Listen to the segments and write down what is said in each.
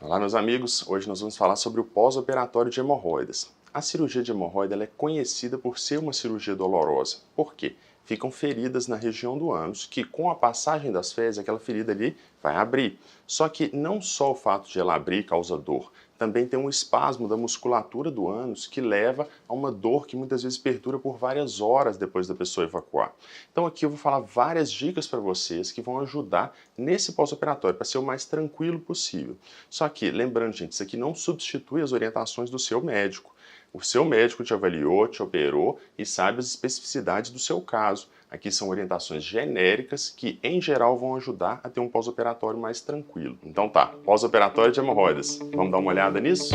Olá, meus amigos, hoje nós vamos falar sobre o pós-operatório de hemorroidas. A cirurgia de hemorroida ela é conhecida por ser uma cirurgia dolorosa. Por quê? Ficam feridas na região do ânus que com a passagem das fezes aquela ferida ali vai abrir. Só que não só o fato de ela abrir causa dor, também tem um espasmo da musculatura do ânus que leva a uma dor que muitas vezes perdura por várias horas depois da pessoa evacuar. Então aqui eu vou falar várias dicas para vocês que vão ajudar nesse pós-operatório para ser o mais tranquilo possível. Só que, lembrando, gente, isso aqui não substitui as orientações do seu médico. O seu médico te avaliou, te operou e sabe as especificidades do seu caso. Aqui são orientações genéricas que, em geral, vão ajudar a ter um pós-operatório mais tranquilo. Então tá, pós-operatório de hemorroidas. Vamos dar uma olhada nisso?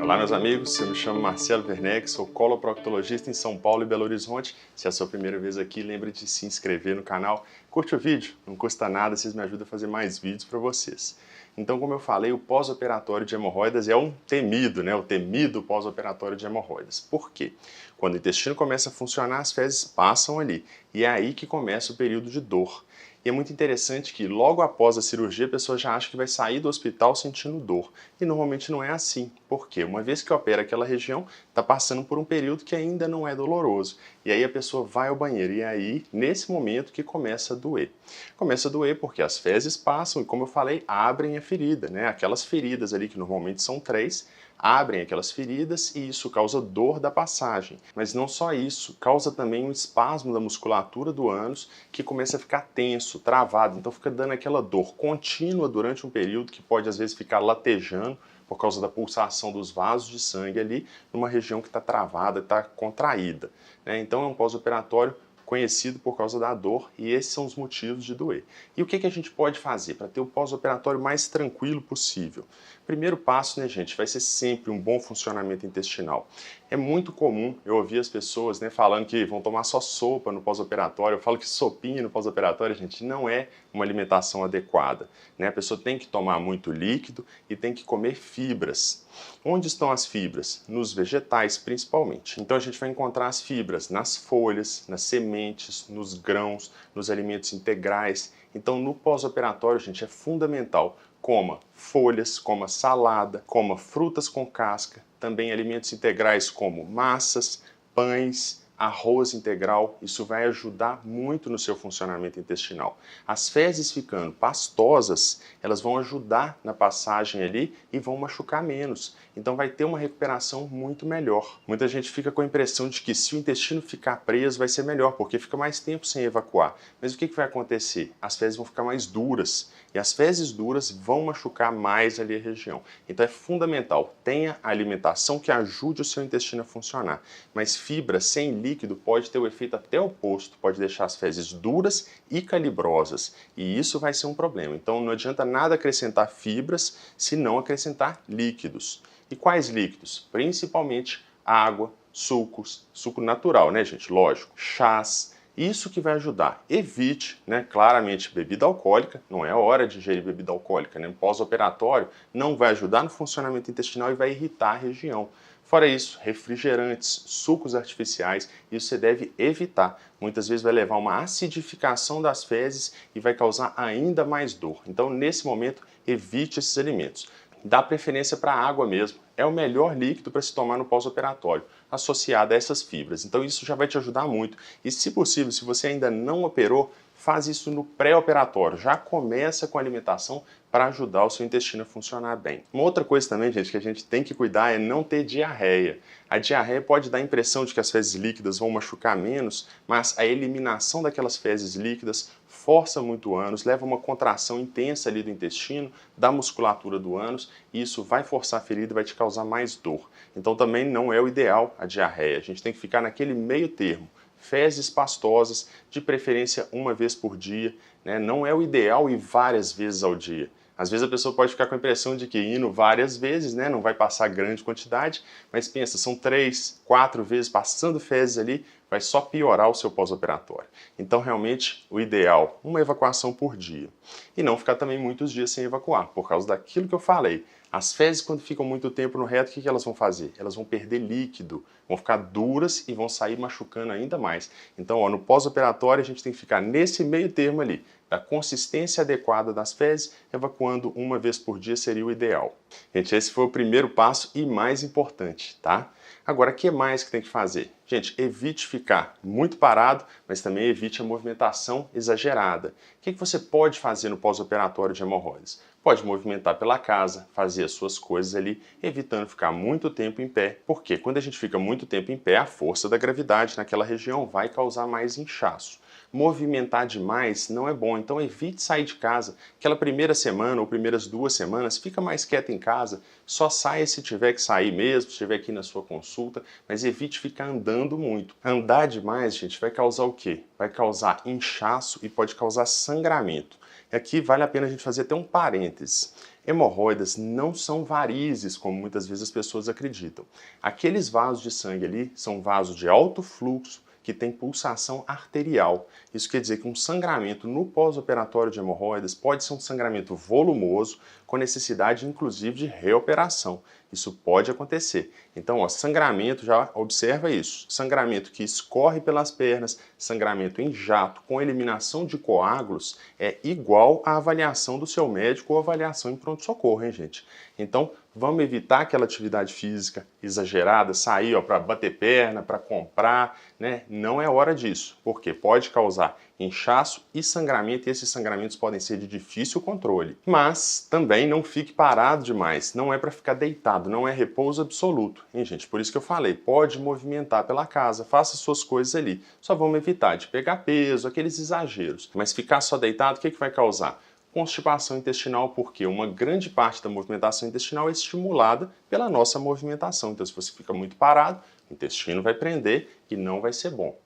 Olá, meus amigos, eu me chamo Marcelo Werneck, sou coloproctologista em São Paulo e Belo Horizonte. Se é a sua primeira vez aqui, lembre de se inscrever no canal, curte o vídeo, não custa nada, vocês me ajudam a fazer mais vídeos para vocês. Então, como eu falei, o pós-operatório de hemorroidas é um temido, o temido pós-operatório de hemorroidas. Por quê? Quando o intestino começa a funcionar, as fezes passam ali, e é aí que começa o período de dor. E é muito interessante que logo após a cirurgia a pessoa já acha que vai sair do hospital sentindo dor. E normalmente não é assim. Por quê? Uma vez que opera aquela região, está passando por um período que ainda não é doloroso. E aí a pessoa vai ao banheiro e aí, nesse momento, que começa a doer. Começa a doer porque as fezes passam e, como eu falei, abrem a ferida, Aquelas feridas ali, que normalmente são 3, abrem aquelas feridas e isso causa dor da passagem. Mas não só isso, causa também um espasmo da musculatura do ânus que começa a ficar tenso, travado, então fica dando aquela dor contínua durante um período que pode às vezes ficar latejando por causa da pulsação dos vasos de sangue ali numa região que está travada, está contraída. Então é um pós-operatório conhecido por causa da dor e esses são os motivos de doer. E o que a gente pode fazer para ter o pós-operatório mais tranquilo possível? Primeiro passo, gente, vai ser sempre um bom funcionamento intestinal. É muito comum eu ouvir as pessoas falando que vão tomar só sopa no pós-operatório. Eu falo que sopinha no pós-operatório, gente, não é uma alimentação adequada. A pessoa tem que tomar muito líquido e tem que comer fibras. Onde estão as fibras? Nos vegetais, principalmente. Então a gente vai encontrar as fibras nas folhas, nas sementes, nos grãos, nos alimentos integrais. Então no pós-operatório, gente, é fundamental coma folhas, coma salada, coma frutas com casca, também alimentos integrais como massas, pães, arroz integral, isso vai ajudar muito no seu funcionamento intestinal. As fezes ficando pastosas, elas vão ajudar na passagem ali e vão machucar menos. Então vai ter uma recuperação muito melhor. Muita gente fica com a impressão de que se o intestino ficar preso vai ser melhor, porque fica mais tempo sem evacuar. Mas o que vai acontecer? As fezes vão ficar mais duras e as fezes duras vão machucar mais ali a região. Então é fundamental, tenha a alimentação que ajude o seu intestino a funcionar. Mas fibra sem líquido pode ter o efeito até oposto, pode deixar as fezes duras e calibrosas, e isso vai ser um problema. Então não adianta nada acrescentar fibras se não acrescentar líquidos. E quais líquidos? Principalmente água, sucos, suco natural, gente? Lógico, chás. Isso que vai ajudar. Evite, claramente, bebida alcoólica. Não é hora de ingerir bebida alcoólica, Pós-operatório não vai ajudar no funcionamento intestinal e vai irritar a região. Fora isso, refrigerantes, sucos artificiais, isso você deve evitar. Muitas vezes vai levar a uma acidificação das fezes e vai causar ainda mais dor. Então, nesse momento, evite esses alimentos. Dá preferência para a água mesmo. É o melhor líquido para se tomar no pós-operatório, associado a essas fibras. Então isso já vai te ajudar muito. E se possível, se você ainda não operou, faz isso no pré-operatório. Já começa com a alimentação para ajudar o seu intestino a funcionar bem. Uma outra coisa também, gente, que a gente tem que cuidar é não ter diarreia. A diarreia pode dar a impressão de que as fezes líquidas vão machucar menos, mas a eliminação daquelas fezes líquidas força muito o ânus, leva a uma contração intensa ali do intestino, da musculatura do ânus, e isso vai forçar a ferida e vai te causar mais dor. Então também não é o ideal a diarreia. A gente tem que ficar naquele meio termo. Fezes pastosas, de preferência uma vez por dia, Não é o ideal ir várias vezes ao dia. Às vezes a pessoa pode ficar com a impressão de que indo várias vezes, não vai passar grande quantidade, mas pensa, são 3, 4 vezes passando fezes ali, vai só piorar o seu pós-operatório. Então realmente o ideal, uma evacuação por dia. E não ficar também muitos dias sem evacuar, por causa daquilo que eu falei. As fezes, quando ficam muito tempo no reto, o que elas vão fazer? Elas vão perder líquido, vão ficar duras e vão sair machucando ainda mais. Então, no pós-operatório, a gente tem que ficar nesse meio termo ali. da consistência adequada das fezes, evacuando uma vez por dia seria o ideal. Gente, esse foi o primeiro passo e mais importante, tá? Agora, o que mais que tem que fazer? Gente, evite ficar muito parado, mas também evite a movimentação exagerada. O que você pode fazer no pós-operatório de hemorroidas? Pode movimentar pela casa, fazer as suas coisas ali, evitando ficar muito tempo em pé, porque quando a gente fica muito tempo em pé, a força da gravidade naquela região vai causar mais inchaço. Movimentar demais não é bom, então evite sair de casa. Aquela primeira semana ou primeiras 2 semanas, fica mais quieto em casa, só saia se tiver que sair mesmo, se estiver aqui na sua consulta, mas evite ficar andando muito. Andar demais, gente, vai causar o quê? Vai causar inchaço e pode causar sangramento. E aqui vale a pena a gente fazer até um parênteses. Hemorroidas não são varizes, como muitas vezes as pessoas acreditam. Aqueles vasos de sangue ali são vasos de alto fluxo, que tem pulsação arterial. Isso quer dizer que um sangramento no pós-operatório de hemorroidas pode ser um sangramento volumoso, com necessidade inclusive de reoperação. Isso pode acontecer. Então, ó, sangramento, já observa isso. Sangramento que escorre pelas pernas, sangramento em jato, com eliminação de coágulos, é igual à avaliação do seu médico ou avaliação em pronto-socorro, hein, gente? Então, vamos evitar aquela atividade física exagerada, sair para bater perna, para comprar, né? Não é hora disso, porque pode causar inchaço e sangramento, e esses sangramentos podem ser de difícil controle. Mas também não fique parado demais, não é para ficar deitado, não é repouso absoluto, hein, gente? Por isso que eu falei, pode movimentar pela casa, faça suas coisas ali, só vamos evitar de pegar peso, aqueles exageros. Mas ficar só deitado, o que vai causar? Constipação intestinal, porque uma grande parte da movimentação intestinal é estimulada pela nossa movimentação. Então, se você fica muito parado, o intestino vai prender e não vai ser bom.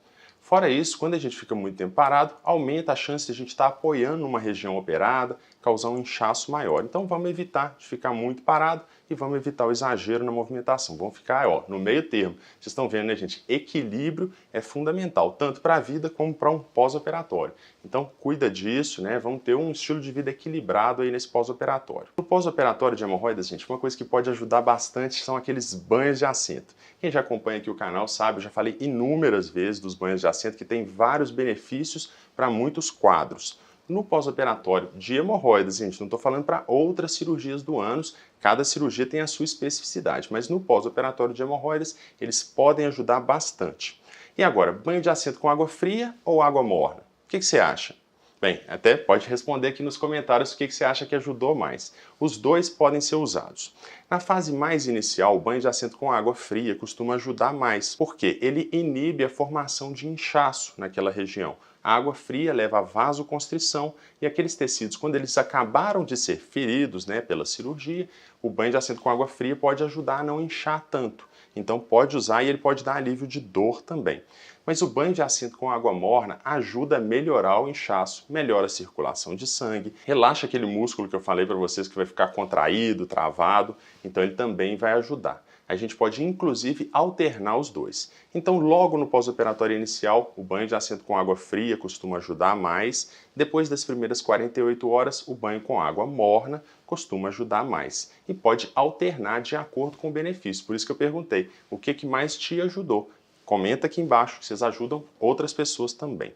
Fora isso, quando a gente fica muito tempo parado, aumenta a chance de a gente estar apoiando uma região operada, causar um inchaço maior. Então vamos evitar de ficar muito parado e vamos evitar o exagero na movimentação. Vamos ficar, ó, no meio termo. Vocês estão vendo, né, gente? Equilíbrio é fundamental, tanto para a vida como para um pós-operatório. Então cuida disso, né? Vamos ter um estilo de vida equilibrado aí nesse pós-operatório. No pós-operatório de hemorroidas, gente, uma coisa que pode ajudar bastante são aqueles banhos de assento. Quem já acompanha aqui o canal sabe, eu já falei inúmeras vezes dos banhos de assento que tem vários benefícios para muitos quadros. No pós-operatório de hemorroidas, gente, não estou falando para outras cirurgias do ânus, cada cirurgia tem a sua especificidade, mas no pós-operatório de hemorroidas eles podem ajudar bastante. E agora, banho de assento com água fria ou água morna? O que você acha? Bem, até pode responder aqui nos comentários o que você acha que ajudou mais. Os dois podem ser usados. Na fase mais inicial, o banho de assento com água fria costuma ajudar mais, porque ele inibe a formação de inchaço naquela região. A água fria leva a vasoconstrição e aqueles tecidos, quando eles acabaram de ser feridos, né, pela cirurgia, o banho de assento com água fria pode ajudar a não inchar tanto. Então pode usar e ele pode dar alívio de dor também. Mas o banho de assento com água morna ajuda a melhorar o inchaço, melhora a circulação de sangue, relaxa aquele músculo que eu falei para vocês que vai ficar contraído, travado, então ele também vai ajudar. A gente pode inclusive alternar os dois. Então logo no pós-operatório inicial, o banho de assento com água fria costuma ajudar mais. Depois das primeiras 48 horas, o banho com água morna costuma ajudar mais. E pode alternar de acordo com o benefício. Por isso que eu perguntei, o que mais te ajudou? Comenta aqui embaixo que vocês ajudam outras pessoas também.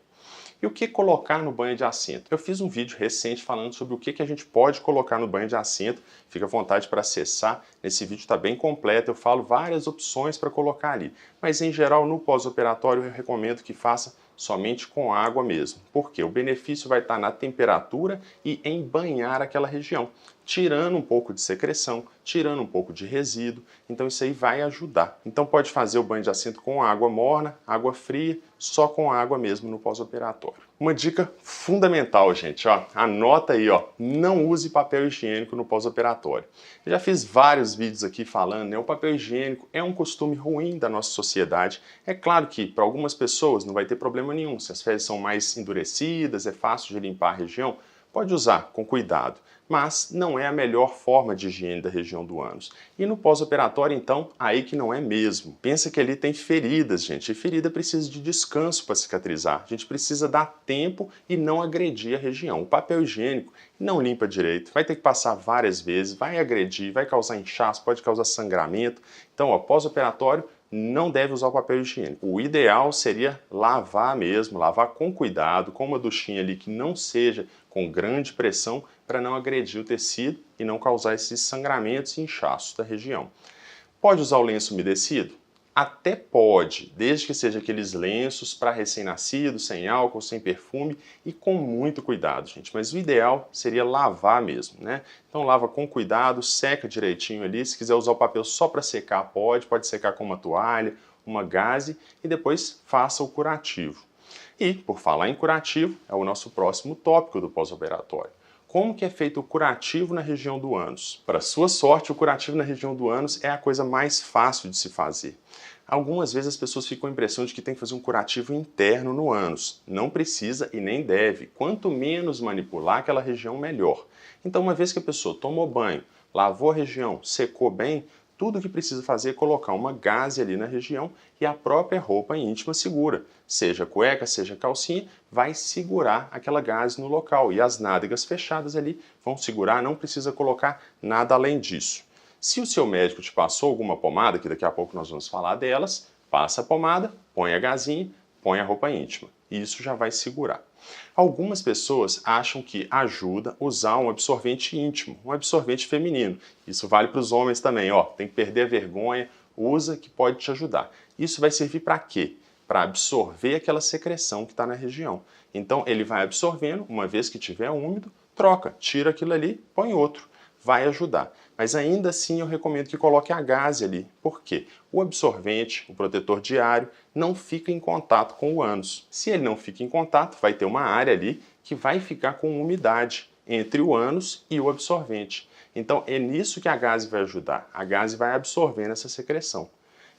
E o que colocar no banho de assento? Eu fiz um vídeo recente falando sobre o que a gente pode colocar no banho de assento. Fica à vontade para acessar. Esse vídeo está bem completo, eu falo várias opções para colocar ali. Mas em geral, no pós-operatório, eu recomendo que faça somente com água mesmo. Porque o benefício vai estar na temperatura e em banhar aquela região, tirando um pouco de secreção, tirando um pouco de resíduo. Então isso aí vai ajudar. Então pode fazer o banho de assento com água morna, água fria, só com água mesmo no pós-operatório. Uma dica fundamental, gente, ó, anota aí, ó, não use papel higiênico no pós-operatório. Eu já fiz vários vídeos aqui falando, né, o papel higiênico é um costume ruim da nossa sociedade. É claro que para algumas pessoas não vai ter problema nenhum, se as fezes são mais endurecidas, é fácil de limpar a região, pode usar com cuidado, mas não é a melhor forma de higiene da região do ânus. E no pós-operatório, então, aí que não é mesmo. Pensa que ali tem feridas, gente, e ferida precisa de descanso para cicatrizar. A gente precisa dar tempo e não agredir a região. O papel higiênico não limpa direito, vai ter que passar várias vezes, vai agredir, vai causar inchaço, pode causar sangramento. Então, ó, pós-operatório, não deve usar o papel higiênico. O ideal seria lavar mesmo, lavar com cuidado, com uma duchinha ali que não seja com grande pressão para não agredir o tecido e não causar esses sangramentos e inchaços da região. Pode usar o lenço umedecido? Até pode, desde que seja aqueles lenços para recém-nascido, sem álcool, sem perfume e com muito cuidado, gente. Mas o ideal seria lavar mesmo, né? Então lava com cuidado, seca direitinho ali. Se quiser usar o papel só para secar, pode secar com uma toalha, uma gaze e depois faça o curativo. E, por falar em curativo, é o nosso próximo tópico do pós-operatório. Como que é feito o curativo na região do ânus? Para sua sorte, o curativo na região do ânus é a coisa mais fácil de se fazer. Algumas vezes as pessoas ficam com a impressão de que tem que fazer um curativo interno no ânus. Não precisa e nem deve. Quanto menos manipular aquela região, melhor. Então, uma vez que a pessoa tomou banho, lavou a região, secou bem, tudo que precisa fazer é colocar uma gaze ali na região e a própria roupa íntima segura. Seja cueca, seja calcinha, vai segurar aquela gaze no local. E as nádegas fechadas ali vão segurar, não precisa colocar nada além disso. Se o seu médico te passou alguma pomada, que daqui a pouco nós vamos falar delas, passa a pomada, põe a gazinha, põe a roupa íntima. E isso já vai segurar. Algumas pessoas acham que ajuda usar um absorvente íntimo, um absorvente feminino. Isso vale para os homens também, ó, tem que perder a vergonha, usa que pode te ajudar. Isso vai servir para quê? Para absorver aquela secreção que está na região. Então ele vai absorvendo, uma vez que tiver úmido, troca, tira aquilo ali, põe outro. Vai ajudar. Mas ainda assim eu recomendo que coloque a gaze ali. Por quê? O absorvente, o protetor diário, não fica em contato com o ânus. Se ele não fica em contato, vai ter uma área ali que vai ficar com umidade entre o ânus e o absorvente. Então é nisso que a gaze vai ajudar. A gaze vai absorvendo essa secreção.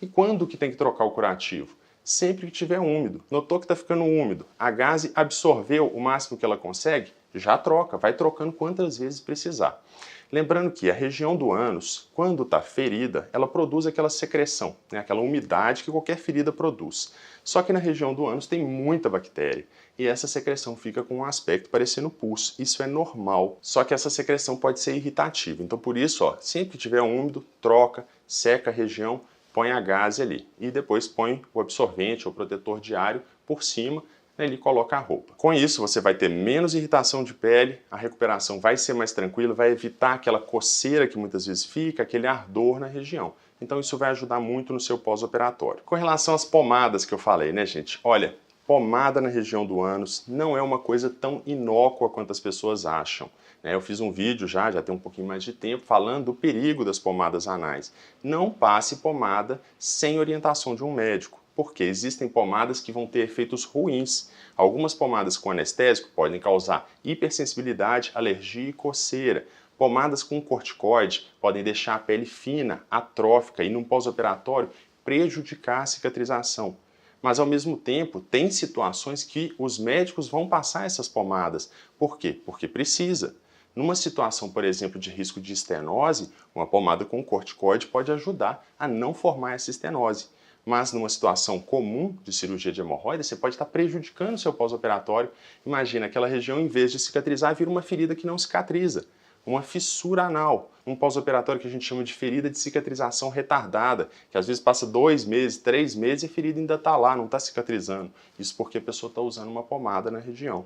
E quando que tem que trocar o curativo? Sempre que estiver úmido. Notou que está ficando úmido, a gaze absorveu o máximo que ela consegue? Já troca, vai trocando quantas vezes precisar. Lembrando que a região do ânus, quando está ferida, ela produz aquela secreção, né, aquela umidade que qualquer ferida produz. Só que na região do ânus tem muita bactéria e essa secreção fica com um aspecto parecendo pus. Isso é normal, só que essa secreção pode ser irritativa. Então por isso, ó, sempre que tiver úmido, troca, seca a região, põe a gaze ali e depois põe o absorvente ou protetor diário por cima. Ele coloca a roupa. Com isso, você vai ter menos irritação de pele, a recuperação vai ser mais tranquila, vai evitar aquela coceira que muitas vezes fica, aquele ardor na região. Então isso vai ajudar muito no seu pós-operatório. Com relação às pomadas que eu falei, né, gente? Olha, pomada na região do ânus não é uma coisa tão inócua quanto as pessoas acham. Eu fiz um vídeo já tem um pouquinho mais de tempo, falando do perigo das pomadas anais. Não passe pomada sem orientação de um médico. Porque existem pomadas que vão ter efeitos ruins. Algumas pomadas com anestésico podem causar hipersensibilidade, alergia e coceira. Pomadas com corticoide podem deixar a pele fina, atrófica e, num pós-operatório, prejudicar a cicatrização. Mas, ao mesmo tempo, tem situações que os médicos vão passar essas pomadas. Por quê? Porque precisa. Numa situação, por exemplo, de risco de estenose, uma pomada com corticoide pode ajudar a não formar essa estenose. Mas numa situação comum de cirurgia de hemorroida, você pode estar prejudicando o seu pós-operatório. Imagina, aquela região, em vez de cicatrizar, vira uma ferida que não cicatriza, uma fissura anal, um pós-operatório que a gente chama de ferida de cicatrização retardada, que às vezes passa 2 meses, 3 meses e a ferida ainda está lá, não está cicatrizando. Isso porque a pessoa está usando uma pomada na região.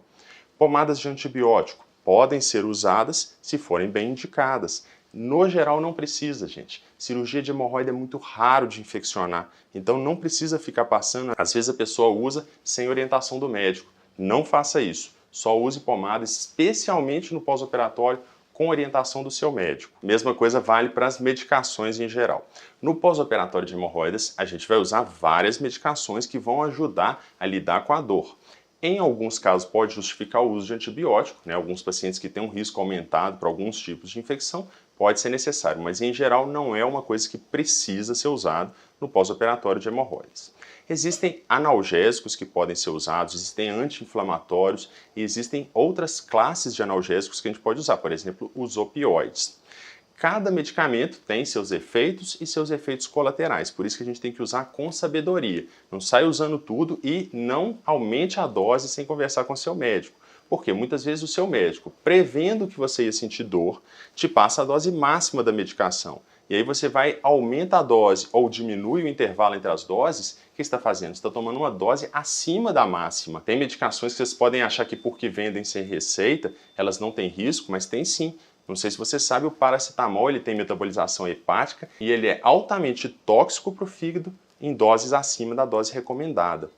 Pomadas de antibiótico podem ser usadas se forem bem indicadas. No geral não precisa, gente. Cirurgia de hemorroida é muito raro de infeccionar, então não precisa ficar passando. Às vezes a pessoa usa sem orientação do médico. Não faça isso. Só use pomada, especialmente no pós-operatório, com orientação do seu médico. Mesma coisa vale para as medicações em geral. No pós-operatório de hemorroidas, a gente vai usar várias medicações que vão ajudar a lidar com a dor. Em alguns casos pode justificar o uso de antibiótico, alguns pacientes que têm um risco aumentado para alguns tipos de infecção, pode ser necessário, mas em geral não é uma coisa que precisa ser usado no pós-operatório de hemorroidas. Existem analgésicos que podem ser usados, existem anti-inflamatórios e existem outras classes de analgésicos que a gente pode usar, por exemplo, os opioides. Cada medicamento tem seus efeitos e seus efeitos colaterais, por isso que a gente tem que usar com sabedoria. Não sai usando tudo e não aumente a dose sem conversar com seu médico. Porque muitas vezes o seu médico, prevendo que você ia sentir dor, te passa a dose máxima da medicação. E aí você vai, aumenta a dose ou diminui o intervalo entre as doses, o que você está fazendo? Você está tomando uma dose acima da máxima. Tem medicações que vocês podem achar que porque vendem sem receita, elas não têm risco, mas tem sim. Não sei se você sabe, o paracetamol ele tem metabolização hepática e ele é altamente tóxico para o fígado em doses acima da dose recomendada.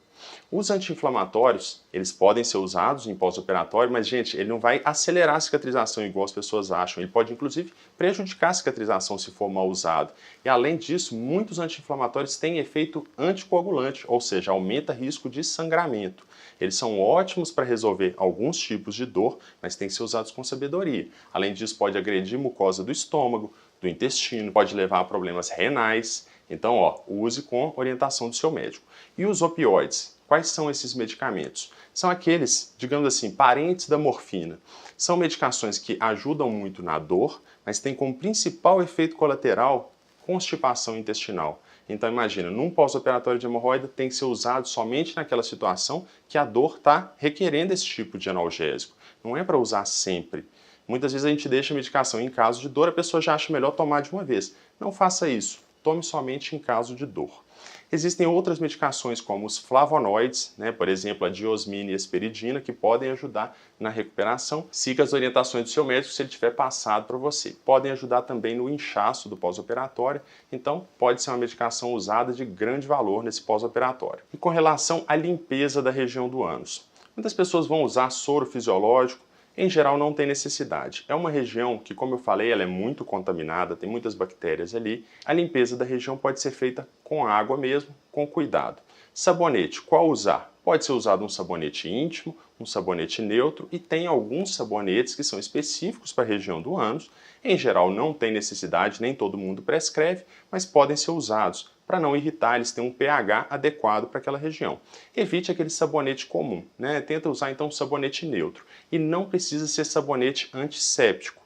Os anti-inflamatórios, eles podem ser usados em pós-operatório, mas, gente, ele não vai acelerar a cicatrização igual as pessoas acham. Ele pode, inclusive, prejudicar a cicatrização se for mal usado. E, além disso, muitos anti-inflamatórios têm efeito anticoagulante, ou seja, aumenta risco de sangramento. Eles são ótimos para resolver alguns tipos de dor, mas têm que ser usados com sabedoria. Além disso, pode agredir mucosa do estômago, do intestino, pode levar a problemas renais. Então, use com orientação do seu médico. E os opioides? Quais são esses medicamentos? São aqueles, digamos assim, parentes da morfina. São medicações que ajudam muito na dor, mas têm como principal efeito colateral constipação intestinal. Então imagina, num pós-operatório de hemorroida tem que ser usado somente naquela situação que a dor está requerendo esse tipo de analgésico. Não é para usar sempre. Muitas vezes a gente deixa a medicação em caso de dor, a pessoa já acha melhor tomar de uma vez. Não faça isso. Tome somente em caso de dor. Existem outras medicações como os flavonoides, por exemplo, a diosmina e a hesperidina, que podem ajudar na recuperação. Siga as orientações do seu médico se ele tiver passado para você. Podem ajudar também no inchaço do pós-operatório, então pode ser uma medicação usada de grande valor nesse pós-operatório. E com relação à limpeza da região do ânus, muitas pessoas vão usar soro fisiológico. Em geral não tem necessidade. É uma região que, como eu falei, ela é muito contaminada, tem muitas bactérias ali. A limpeza da região pode ser feita com água mesmo, com cuidado. Sabonete, qual usar? Pode ser usado um sabonete íntimo, um sabonete neutro e tem alguns sabonetes que são específicos para a região do ânus. Em geral não tem necessidade, nem todo mundo prescreve, mas podem ser usados. Para não irritar, eles têm um pH adequado para aquela região. Evite aquele sabonete comum, Tenta usar então um sabonete neutro. E não precisa ser sabonete antisséptico,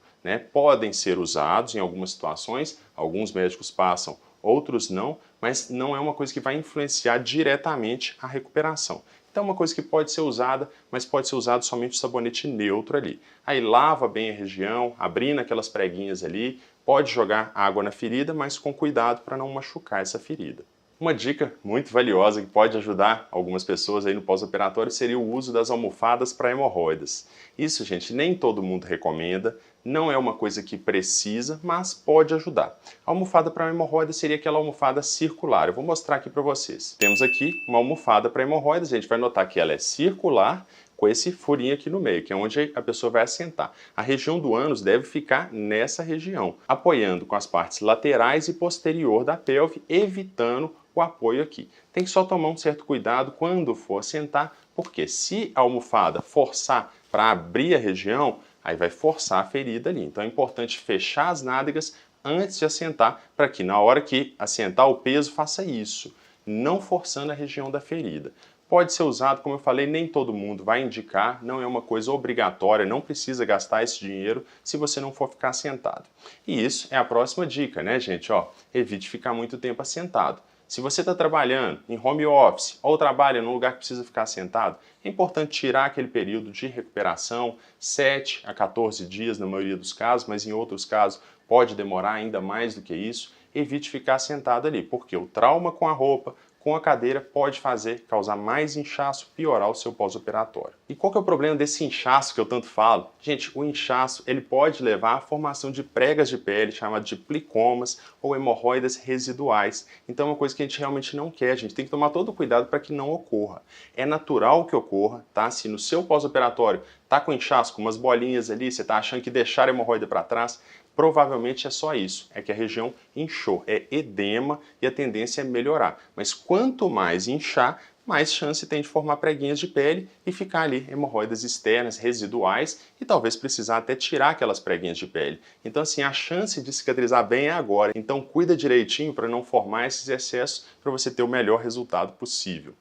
Podem ser usados em algumas situações, alguns médicos passam, outros não, mas não é uma coisa que vai influenciar diretamente a recuperação. Então é uma coisa que pode ser usada, mas pode ser usado somente o sabonete neutro ali. Aí lava bem a região, abrindo aquelas preguinhas ali, pode jogar água na ferida, mas com cuidado para não machucar essa ferida. Uma dica muito valiosa que pode ajudar algumas pessoas aí no pós-operatório seria o uso das almofadas para hemorroidas. Isso, gente, nem todo mundo recomenda, não é uma coisa que precisa, mas pode ajudar. A almofada para hemorroida seria aquela almofada circular. Eu vou mostrar aqui para vocês. Temos aqui uma almofada para hemorroidas, a gente vai notar que ela é circular, com esse furinho aqui no meio, que é onde a pessoa vai assentar. A região do ânus deve ficar nessa região, apoiando com as partes laterais e posterior da pelve, evitando o apoio aqui. Tem que só tomar um certo cuidado quando for assentar, porque se a almofada forçar para abrir a região, aí vai forçar a ferida ali. Então é importante fechar as nádegas antes de assentar, para que na hora que assentar o peso faça isso, não forçando a região da ferida. Pode ser usado, como eu falei, nem todo mundo vai indicar, não é uma coisa obrigatória, não precisa gastar esse dinheiro se você não for ficar sentado. E isso é a próxima dica, gente? Evite ficar muito tempo assentado. Se você está trabalhando em home office ou trabalha num lugar que precisa ficar sentado, é importante tirar aquele período de recuperação, 7 a 14 dias na maioria dos casos, mas em outros casos pode demorar ainda mais do que isso. Evite ficar sentado ali, porque o trauma com a roupa, com a cadeira, pode causar mais inchaço, piorar o seu pós-operatório. E qual que é o problema desse inchaço que eu tanto falo? Gente, o inchaço ele pode levar à formação de pregas de pele, chamadas de plicomas ou hemorroidas residuais. Então é uma coisa que a gente realmente não quer, a gente tem que tomar todo o cuidado para que não ocorra. É natural que ocorra, tá? Se no seu pós-operatório tá com inchaço, com umas bolinhas ali, você tá achando que deixaram a hemorroida para trás, provavelmente é só isso, é que a região inchou, é edema e a tendência é melhorar. Mas quanto mais inchar, mais chance tem de formar preguinhas de pele e ficar ali hemorroidas externas, residuais e talvez precisar até tirar aquelas preguinhas de pele. Então assim, a chance de cicatrizar bem é agora. Então cuida direitinho para não formar esses excessos para você ter o melhor resultado possível.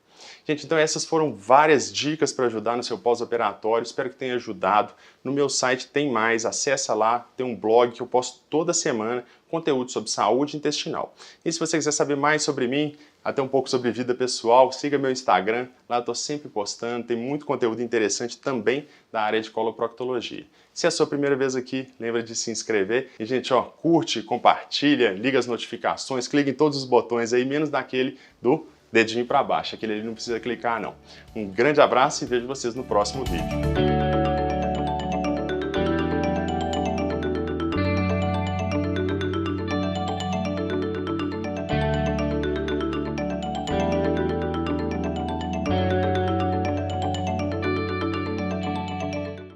Gente, então essas foram várias dicas para ajudar no seu pós-operatório, espero que tenha ajudado. No meu site tem mais, acessa lá, tem um blog que eu posto toda semana, conteúdo sobre saúde intestinal. E se você quiser saber mais sobre mim, até um pouco sobre vida pessoal, siga meu Instagram, lá eu estou sempre postando, tem muito conteúdo interessante também da área de coloproctologia. Se é a sua primeira vez aqui, lembra de se inscrever. E, gente, ó, curte, compartilha, liga as notificações, clica em todos os botões aí, menos naquele do dedinho para baixo, aquele ali não precisa clicar não. Um grande abraço e vejo vocês no próximo vídeo.